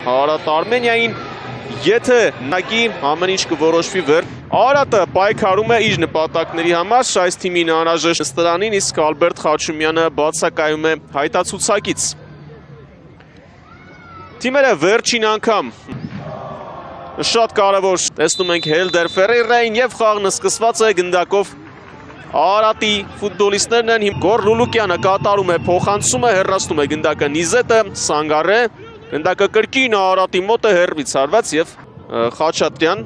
Արարատ Արմենիային, եթե նագի ամեն ինչ կորոշվի վեր։ Արարատը պայքարում է իր նպատակների համար, այս թիմին անհրաժեշտ նստարանին, իսկ Ալբերտ Խաչումյանը բացակայում է հայտացուցակից։ Թիմերը վերջին անգամ շատ կարևոր տեսնում ենք Հելդեր Ֆերեյրային և խաղն սկսված է գնդակով Արարատի ֆուտբոլիստներն են Գոր Լուլուկյանը կատարում է փոխանցումը, հեռացնում է գնդակը Նիզետը, Սանգարե, գնդակը կրկին Արարատի մոտ է հեռվից հարված և Խաչատրյան,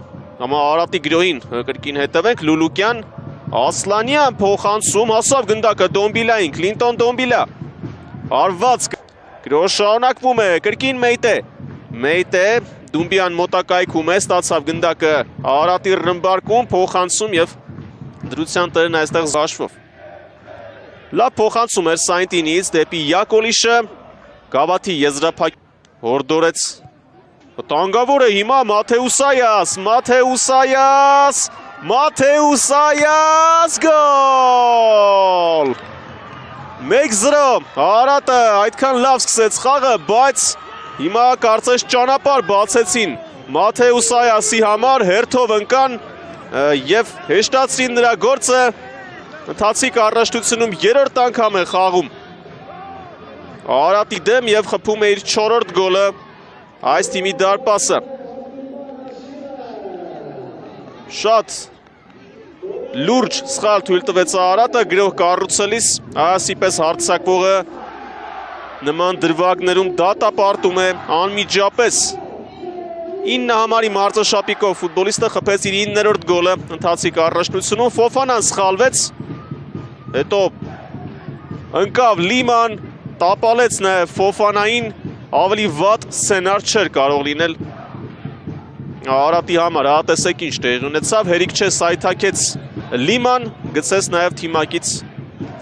համա Արարատի գրոհին կրկին հետևենք, Լուլուկյան, Ասլանյան փոխանցում, հասավ գնդակը Դոմբիլային, Կլինտոն Դոմբիլա, հարված գրոհ շարունակվում է, կրկին Մեյտե, Դումբիան մոտակայքում է, ստացավ գնդակը Արարատի ռմբարկում, փոխանցում և դրության տերն այստեղ զաշվով։ Լավ փոխանցում էր Սայնտինից դեպի Յակոլիշը, Գավաթի եզրափակ հորդորեց վտանգավոր է հիմա Մաթեուսայաս, գոլ! 1-0, Արարատը այդքան լավ սկսեց խաղը, բայց հիմա կարծես ճանապարհ բացեցին Մաթեուսայասի համար, հերթով ընկան և հեշտացրին նրա գործը, ընթացիկ առաջնությունում երրորդ անգամ է խաղում Արարատի դեմ և խփում է իր 4-րդ գոլը այս թիմի դարպասը։ Շատ լուրջ սխալ թույլ տվեց Արարատը գրոհ կառուցելիս, այսի պես հարձակվողը նման դրվագներում դատապարտում է անմիջապես 9 համարի մարզաշապիկով ֆուտբոլիստը խփեց իր 9-րդ գոլը ընթացիկ առաջնությունում, Ֆոֆանան սխալվեց, հետո ընկավ Լիման, տապալեց նաև Ֆոֆանային, ավելի վատ սցենար չէր կարող լինել Արարատի համար, տեսեք ինչ տեղի ունեցավ, հերիք չէ սայթաքեց Լիման, գցեց նաև թիմակից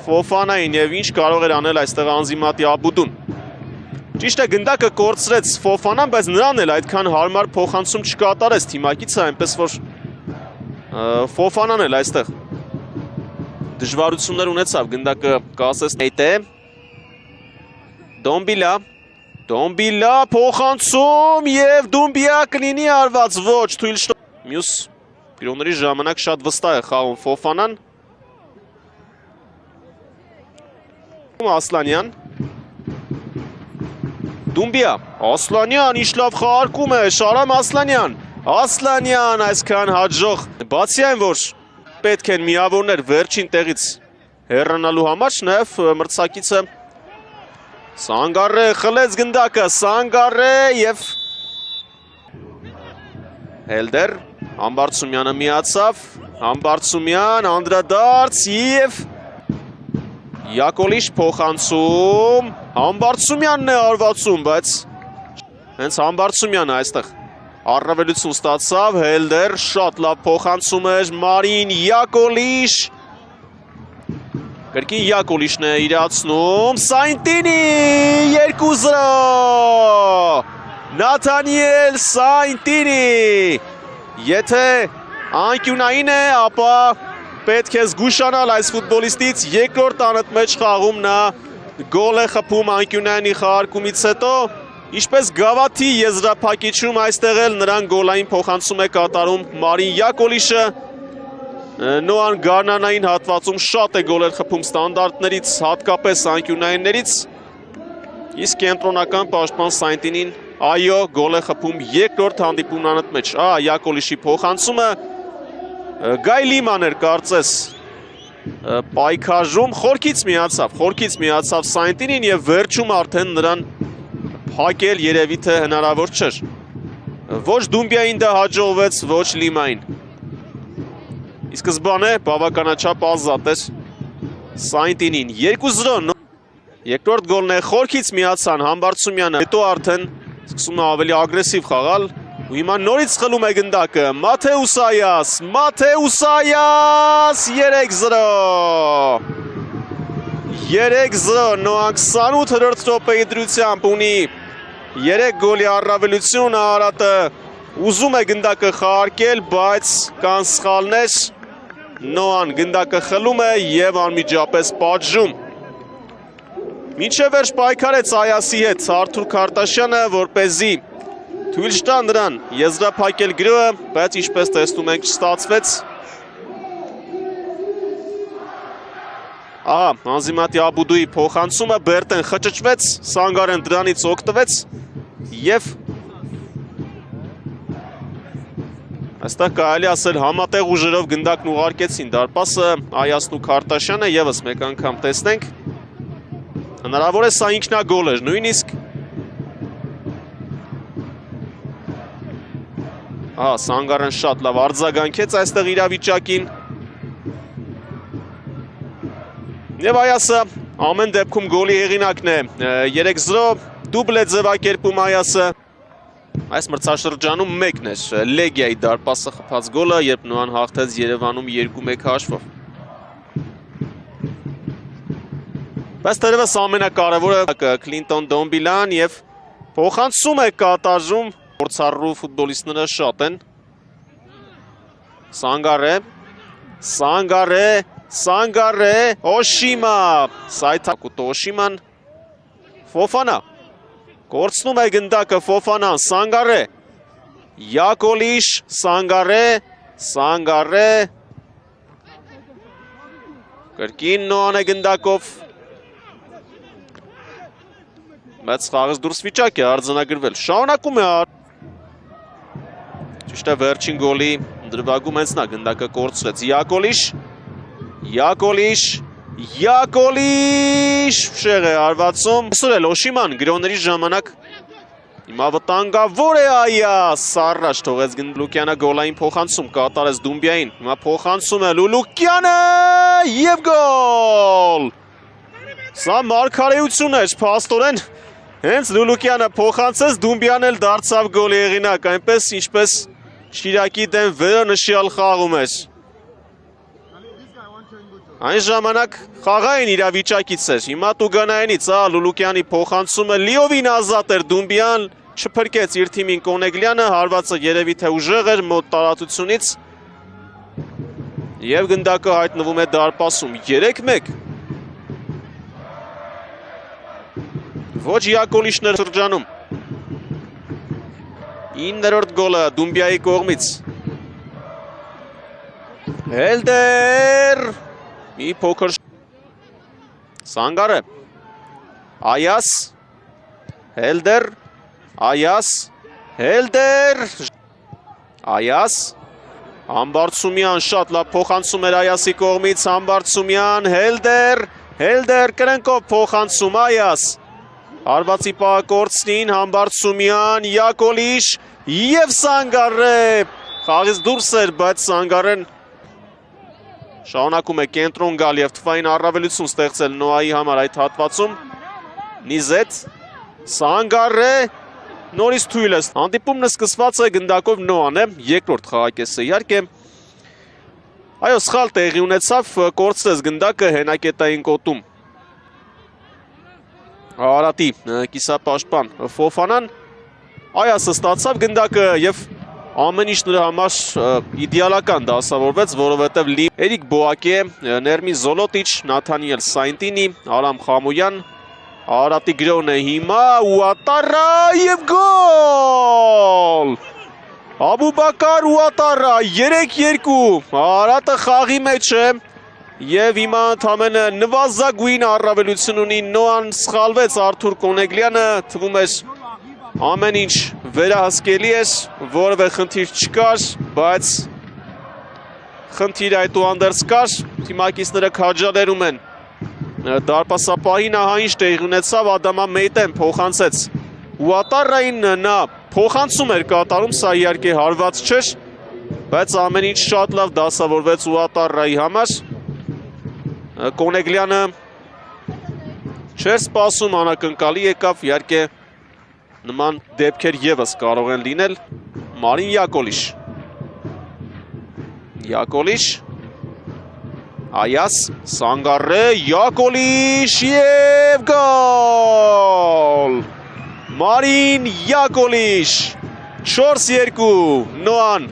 Ֆոֆանային և ինչ կարող էր անել այստեղ Անզիմատի Աբուդուն։ Ճիշտ է գնդակը կորցրեց Ֆոֆանան, բայց նրան էլ այդքան հարմար փոխանցում չկատարեց թիմակիցը, այնպես որ Ֆոֆանան էլ այստեղ դժվարություններ ունեցավ գնդակը կասես Մեյտե, Դոմբիլա փոխանցում և Դումբիա կլինի արված, ոչ թույլ մյուս գրոհների ժամանակ շատ վստահ է խաղում Ֆոֆանան, Ասլանյան, Դումբիա, Ասլանյան, ինչ լավ խաղարկում է, Շարամ Ասլանյան այսքան հաջող, բացի այն, որ պետք են միավորներ վերջին տեղից հեռանալու համար, նաև մրցակիցը Սանգարե խլեց գնդակը, Սանգարե և Հելդեր, Համբարձումյանը միացավ, Համբարձումյան, անդրադարձ և Յակոլիշ փոխանցում, Համբարձումյանն է արվածում, բայց հենց Համբարձումյանը այստեղ առավելություն ստացավ, Հելդեր, շատ լավ փոխանցում էր, Մարին Յակոլիշ, կրկին Յակոլիշն է իրացնում, Սայնտինի 2-0, Նաթանիել Սայնտինի, եթե անկյունային է, ապա պետք է զգուշանալ այս ֆուտբոլիստից, երկրորդ անընդմեջ խաղում նա գոլ է խփում անկյունայինի խաղարկումից հետո, ինչպես Գավաթի եզրափակիչում այստեղ էլ նրան գոլային փոխանցում է կատարում Մարին Յակոլիշը, Նոան Գարնանային հատվածում շատ է գոլեր խփում ստանդարտներից, հատկապես անկյունայիններից, իսկ կենտրոնական պաշտպան Սայնտինին, այո, գոլ է խփում երկրորդ հանդիպումն անընդմեջ, Յակոլիշի փոխանցումը, Գայ Լիման էր կարծես պայքարում, խորքից միացավ Սայնտինին և վերջում արդեն նրան փակել երևի թե հնարավոր չէր, ոչ Դումբիային դա հաջողվեց, ոչ Լիմային, ի սկզբանե բավականաչափ ազատ էր Սայնտինին, 2-0, երկրորդ գոլն է, խորքից միացան Համբարձումյանը, հետո արդեն սկսում է ավելի ագրեսիվ խաղալ, ու հիմա նորից խլում է գնդակը, Մաթեուսայաս, 3-0, Նոան 28-րդ րոպեի դրությամբ ունի 3 գոլի առավելություն, Արարատը ուզում է գնդակը խաղարկել, բայց կան սխալներ, Նոան գնդակը խլում է և անմիջապես պատժում։ Մինչև վերջ պայքարեց Այասի հետ Արթուր Քարտաշյանը, որպեսզի թույլ չտան նրան եզրափակել գրոհը, բայց ինչպես տեսնում ենք չստացվեց։ Ահա, Անզիմատի Աբուդուի փոխանցումը, Բերտեն խճճվեց, Սանգարեն դրանից օգտվեց եւ այստեղ կարելի ասել համատեղ ուժերով գնդակն ուղարկեցին դարպասը Այասն ու Քարտաշյանը, եւս մեկ անգամ տեսնենք։ Հնարավոր է սա ինքնագոլ էր նույնիսկ։ Ահա, Սանգարեն շատ լավ արձագանքեց այստեղ իրավիճակին։ Եվ Այասը ամեն դեպքում գոլի հեղինակն է, 3-0 դուբլ է ձևակերպում Այասը։ Այս մրցաշրջանում մեկն էր Լեգիայի դարպասը խփած գոլը, երբ Նոան հաղթեց Երևանում 2-1 հաշվով։ Բայց թերևս ամենակարևորը Կլինտոն Դոմբիլան եւ փոխանցում է կատարում, փորձառու ֆուտբոլիստները շատ են։ Սանգարե, Օշիմա, Սայթակուտ Օշիման, Ֆոֆանա, կորցնում է գնդակը Ֆոֆանան, Սանգարե, Յակոլիշ, Սանգարե, կրկին Նոան է գնդակով, բայց խաղից դուրս վիճակ է արձանագրվել, շարունակում է ճիշտ է վերջին գոլի դրվագում հենց նա գնդակը կորցրեց, Յակոլիշ շեղ է արվածում, այսօր էլ Օշիման գրոների ժամանակ հիմա վտանգավոր է Այաս, Սարրաշ թողեց Լուկյանը գոլային փոխանցում կատարեց Դումբիային, հիմա փոխանցում է Լուլուկյանը եւ գոլ։ Սա մարգարեություն էր, փաստորեն հենց Լուլուկյանը փոխանցեց, Դումբիան էլ դարձավ գոլի հեղինակ, այնպես ինչպես Շիրակի դեմ վերը նշյալ խաղում էր։ Այն ժամանակ խաղային իրավիճակից էր, հիմա Տուգանայինից, Լուլուկյանի փոխանցումը լիովին ազատ էր, Դումբիան չփրկեց իր թիմին Կոնեգլյանը, հարվածը երևի թե ուժեղ էր մոտ տարածությունից եւ գնդակը հայտնվում է դարպասում 3-1։ Ոչ Յակոլիշներ շրջանում։ 9-րդ գոլը Դումբիայի կողմից։ Հելդեր մի փոքր Սանգարը, Այաս, Հելդեր, Այաս, Համբարձումյան շատ լավ փոխանցում էր Այասի կողմից, Համբարձումյան, Հելդեր, կրնկով փոխանցում Այաս, հարվածի պահը կորցնին, Համբարձումյան, Յակոլիշ և Սանգարը, խաղից դուրս էր, բայց Սանգարեն շարունակում է կենտրոն գալ եւ թվային առավելություն ստեղծել Նոայի համար այդ հատվածում։ Նիզետ, Սանգարը, նորից թույլ է։ Հանդիպումն սկսված է գնդակով Նոան է, երկրորդ խաղակեսը իհարկե։ Այո, սխալ տեղի ունեցավ, կորցրեց գնդակը հենակետային կոտում։ Արատի կիսապաշտպան Ֆոֆանան Այասը ստացավ գնդակը եւ ամեն ինչ նրա համար իդեալական դասավորվեց, որովհետև Էրիկ Բոակե, Ներմի Զոլոտիչ, Նաթանիել Սայնտինի, Արամ Խամոյան, Արատի գրոն է հիմա, Ուատարա և գոլ! Աբուբակար Ուատարա, 3-2, Արատը խաղի մեջ է և հիմա ընդամենը նվազագույն առավելություն ունի, Նոան սխալվեց Արթուր Կոնեգլյանը, թվում էր ամեն ինչ վերահսկելի էր, որևէ խնդիր չկար, բայց խնդիր այդուհանդերձ կար, թիմակիցները քաջալերում են դարպասապահին, ահա ինչ տեղի ունեցավ, Ադամա Մեյտեն փոխանցեց Ուատարային, նա փոխանցում էր կատարում, սա իհարկե հարված չէր, բայց ամեն ինչ շատ լավ դասավորվեց Ուատարայի համար, Կոնեգլյանը չէր սպասում, անակնկալի եկավ, իհարկե նման դեպքեր ևս կարող են լինել, Մարին Յակոլիշ, Այաս, Սանգարը, Յակոլիշ և գոլ, Մարին Յակոլիշ, 4-2, Նոան,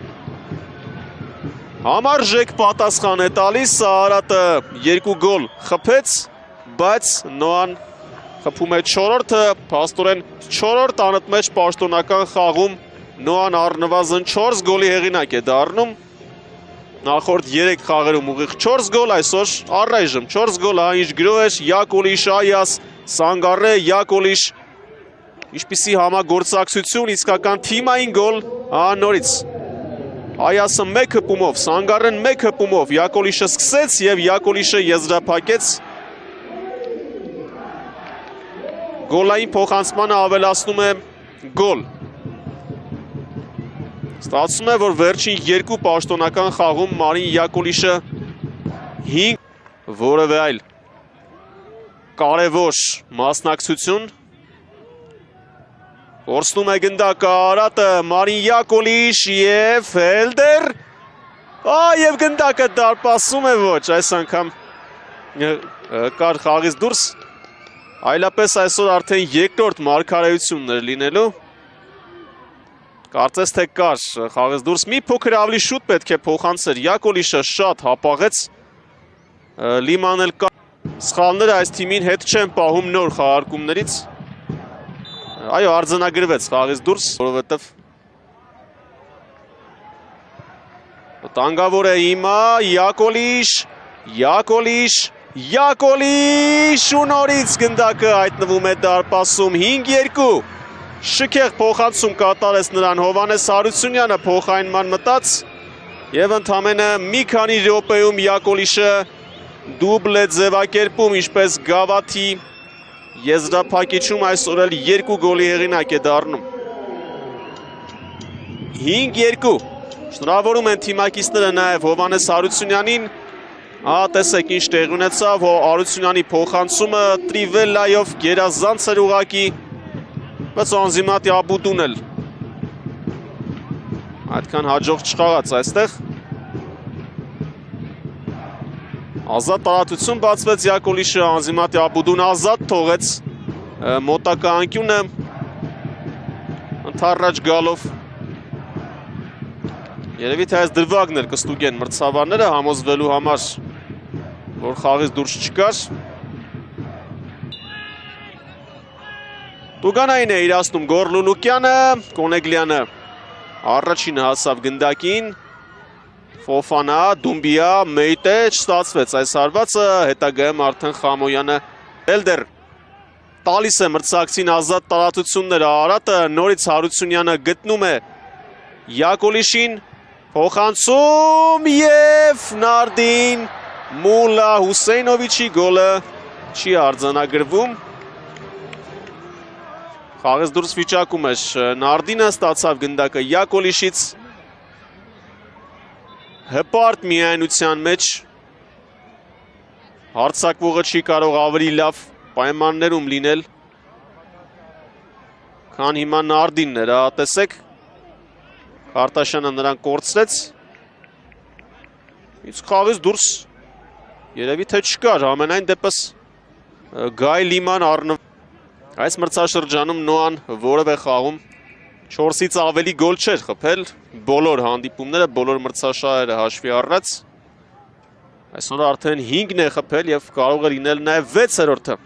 համարժեք պատասխան է տալիս, Արատը 2 գոլ խփեց, բայց Նոան խփում է 4-րդը, փաստորեն 4-րդ անընդմեջ պաշտոնական խաղում Նոան առնվազն 4 գոլի հեղինակ է դառնում։ Նախորդ 3 խաղերում ուղիղ 4 գոլ, այսօր առայժմ 4 գոլ, ինչ գրող էր Յակոլիշ, Այաս, Սանգարե, Յակոլիշ։ Ինչպիսի համագործակցություն, իսկական թիմային գոլ, նորից։ Այասը 1 հպումով, Սանգարեն 1 հպումով, Յակոլիշը սկսեց և Յակոլիշը եզրափակեց։ Գոլային փոխանցմանը ավելացնում է գոլ։ Ստացվում է, որ վերջին 2 պաշտոնական խաղում Մարին Յակոլիշը 5 որևէ այլ կարևոր մասնակցություն։ Որսնում է գնդակը Արատը, Մարին Յակոլիշ և Հելդեր։ Եվ գնդակը դարպասում է ոչ, այս անգամ կար խաղից դուրս։ Այլապես այսօր արդեն երկրորդ մարգարեությունն էր լինելու։ Կարծես թե կար խաղից դուրս մի փոքր ավելի շուտ պետք է փոխանցեր, Յակոլիշը շատ հապաղեց, Լիման էլ կա, սխալները այս թիմին հետ չեն պահում նոր խաղարկումներից, այո արձանագրվեց խաղից դուրս, որովհետև տանգավոր է հիմա, Յակոլիշ ու նորից գնդակը հայտնվում է դարպասում 5-2 Շքեղ փոխանցում կատարեց նրան Հովանես Հարությունյանը փոխայնման մտած և ընդամենը մի քանի րոպեում Յակոլիշը դուբլ է ձևակերպում, ինչպես Գավաթի եզրափակիչում այսօր էլ 2 գոլի հեղինակ է դառնում։ 5-2 Շնորհավորում են թիմակիցները նաև Հովանես Հարությունյանին։ Տեսեք ինչ տեղի ունեցավ, Հարությունյանի փոխանցումը Տրիվելլայով գերազանց էր ուղղակի, բայց Անզիմատի Աբուդուն էլ այդքան հաջող չխաղաց այստեղ։ Ազատ տարածություն բացվեց Յակոլիշը, Անզիմատի Աբուդուն ազատ թողեց մոտակա անկյունը ընդառաջ գալով։ Երևի թե այս դրվագն էր կստուգեն մրցավարները համոզվելու համար, որ խաղից դուրս չկար։ Տուգանային է իրացնում Գոր Լուլուկյանը, Կոնեգլյանը առաջինը հասավ գնդակին, Ֆոֆանա, Դումբիա, Մեյտե, չստացվեց այս հարվածը, հետագայում արդեն Խամոյանը Հելդեր տալիս է մրցակցին ազատ տարածությունները, Արատը նորից Հարությունյանը գտնում է Յակոլիշին, փոխանցում և Նարդին Մուլա Հուսեյնովիչի գոլը չի արձանագրվում։ Խաղից դուրս վիճակում էր Նարդինը, ստացավ գնդակը Յակոլիշից, հպարտ միայնության մեջ, հարձակվողը չի կարող ավելի լավ պայմաններում լինել, քան հիմա Նարդինն էր, տեսեք, Արտաշյանը նրան կորցրեց, իսկ խաղից դուրս երևի թե չկար, ամենայն դեպս Գայ Լիման առնվ այս մրցաշրջանում Նոան որևէ խաղում 4-ից ավելի գոլ չէր խփել, բոլոր հանդիպումները, բոլոր մրցաշահերը հաշվի առած, այսօր արդեն 5-ն է խփել և կարող է լինել նաև 6-րդը։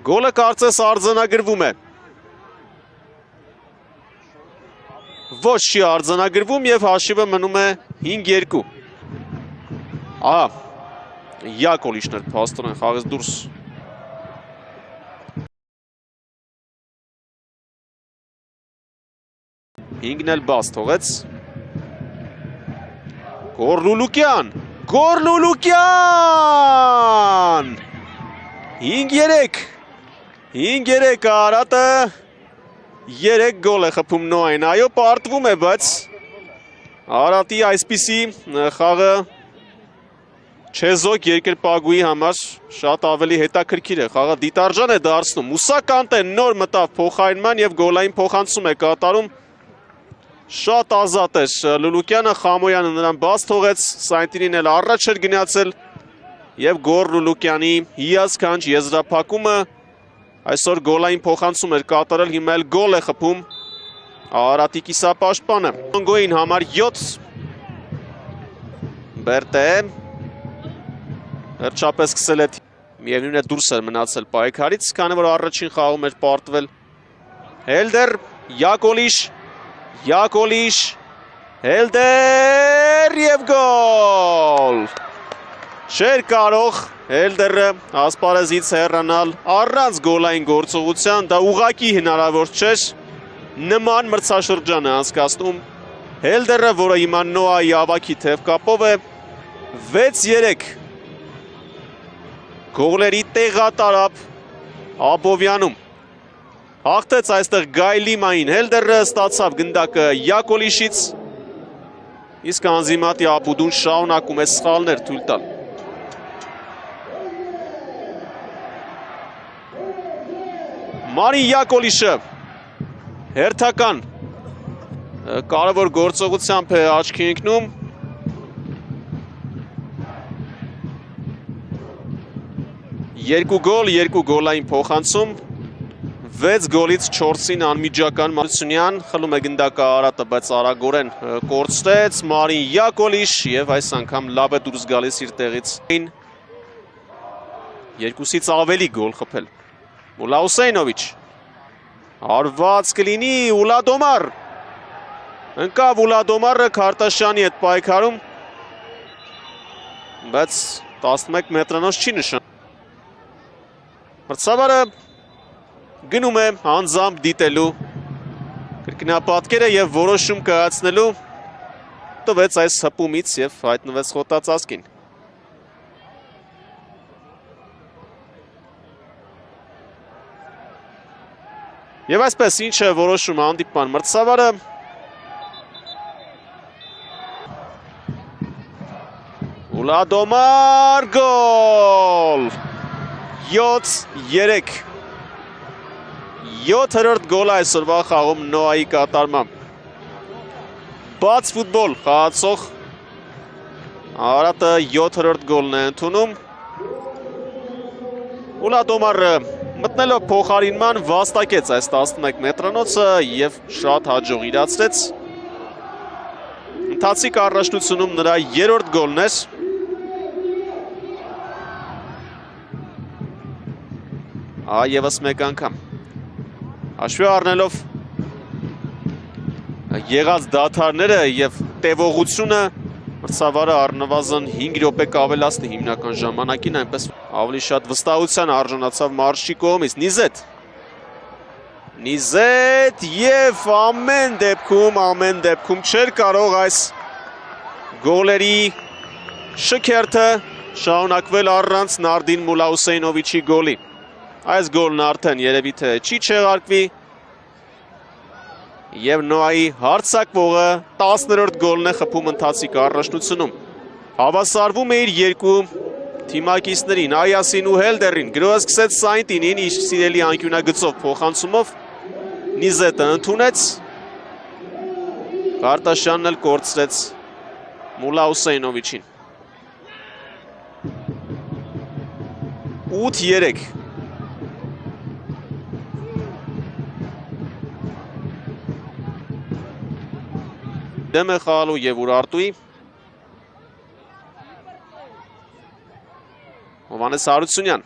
Գոլը կարծես արձանագրվում է։ Ոչ չի արձանագրվում և հաշիվը մնում է 5-2։ Յակոլիշն էր փաստորեն խաղից դուրս։ Հինգն էլ բաց թողեց։ Գոր Լուլուկյան, 5-3 Արատը 3 գոլ է խփում Նոային, այո պարտվում է, բայց Արատի այսպիսի խաղը Չեզոք երկրպագուի համար շատ ավելի հետաքրքիր է, խաղը դիտարժան է դարձնում, Մուսա Կանտեն նոր մտավ փոխայնման և գոլային փոխանցում է կատարում, շատ ազատ էր Լուլուկյանը, Խամոյանը նրան բաց թողեց, Սայնտինին էլ առաջ էր գնացել և Գոր Լուլուկյանի հիասքանչ եզրափակումը այսօր գոլային փոխանցում էր կատարել, հիմա էլ գոլ է խփում Արատի կիսապաշտպանը։ Գոյին համար 7 Բերտե վերջապես սկսել է միևնույն է դուրս էր մնացել պայքարից, քանի որ առաջին խաղում էր պարտվել Հելդեր Յակոլիշ, Հելդեր և գոլ։ Չէր կարող Հելդերը ասպարեզից հեռանալ առանց գոլային գործողության, դա ուղղակի հնարավոր չէր, նման մրցաշրջան է անցկացնում Հելդերը, որը հիմա Նոայի ավագի թևկապով է 6-3 գոլերի տեղատարապ Աբովյանում։ Հաղթեց այստեղ Գայլիմային Հելդերը, ստացավ գնդակը Յակոլիշից, իսկ Անզիմատի Աբուդուն շարունակում է սխալներ թույլ տալ։ Մարին Յակոլիշը հերթական կարևոր գործողությամբ է աչքի ընկնում։ Երկու գոլ, երկու գոլային փոխանցում, 6 գոլից 4-ին անմիջական Մարությունյան, խլում է գնդակը Արատը, բայց արագորեն կորցրեց Մարին Յակոլիշ և այս անգամ լավ է դուրս գալիս իր տեղից։ Երկուսից ավելի գոլ խփել Մուլա Հուսեյնովիչ, հարված կլինի Ուլադոմար, ընկավ Ուլադոմարը Քարտաշյանի հետ պայքարում, բայց 11 մետրանոց չի նշան։ Մրցավարը գնում է անձամբ դիտելու կրկնապատկերը և որոշում կայացնելու, տվեց այս հպումից և հայտնվեց խոտածածկին։ Եվ այսպես ինչ է որոշում հանդիպման մրցավարը։ Ուլադոմար գոլ 7-3 7-րդ գոլ այսօրվա խաղում Նոայի կատարմամբ։ Բաց ֆուտբոլ խաղացող Արատը 7-րդ գոլն է ընդունում։ Ուլադոմարը մտնելով փոխարինման վաստակեց այս 11 մետրանոցը և շատ հաջող իրացրեց։ Ընթացիկ առաջնությունում նրա 3-րդ գոլն էր։ ԵՒս մեկ անգամ հաշվի առնելով եղած դադարները և տևողությունը, մրցավարը առնվազն 5 րոպե կավելացնի հիմնական ժամանակին, այնպես ավելի շատ վստահության արժանացավ մարզչի կողմից։ Նիզետ և ամեն դեպքում չէր կարող այս գոլերի շքերթը շարունակվել առանց Նարդին Մուլա Հուսեյնովիչի գոլի։ Այս գոլն արդեն երևի թե չի չեղարկվի և Նոայի հարձակվողը 10-րդ գոլն է խփում ընթացիկ առաջնությունում։ Հավասարվում է իր երկու թիմակիցներին Այասին ու Հելդերին, գրոհը սկսեց Սայնտինին իր սիրելի անկյունագծով փոխանցումով, Նիզետը ընդունեց, Քարտաշյանն էլ կորցրեց Մուլա Հուսեյնովիչին։ 8-3 դեմ է խաղալու և Ուրարտուի Հովհաննես Հարությունյան